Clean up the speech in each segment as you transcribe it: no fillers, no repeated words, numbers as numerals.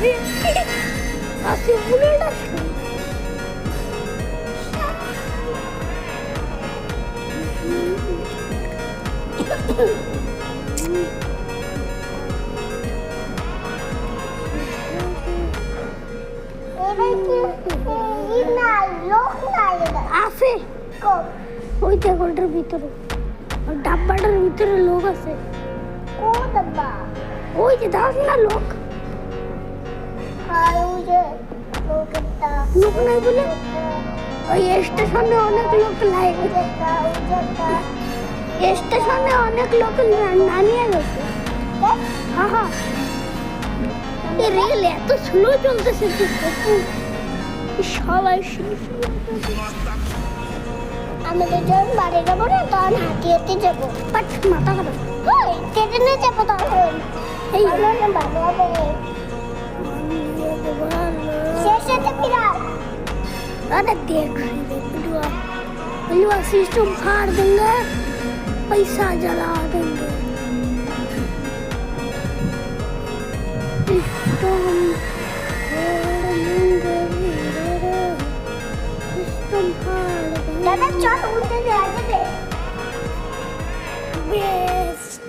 Así buletas. আছে ওই টেবিলটার ভিতরে ডাব্বাটার ভিতরে লোক আছে ওই যে দাস না লোক লোক নাই বলে ওই স্টেশনে অনেক লোক লাগে স্টেশনে অনেক লোক নামিয়ে গেছে হ্যাঁ হ্যাঁ এই রেল এত স্লো চলতেছে সবাই আমাদের যখন বাড়ি যাবো না তখন হাঁটি হাঁটি যাবো বাট মাথা খারাপ ট্রেনে যাবো তখন এই শেষে বিরাট अरे देख बलुआ सिस्टम फाड़ देंगे पैसा जला देंगे सिस्टम फाड़ देंगे दादा चल उठे दे आगे दे बेस्ट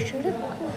सड़क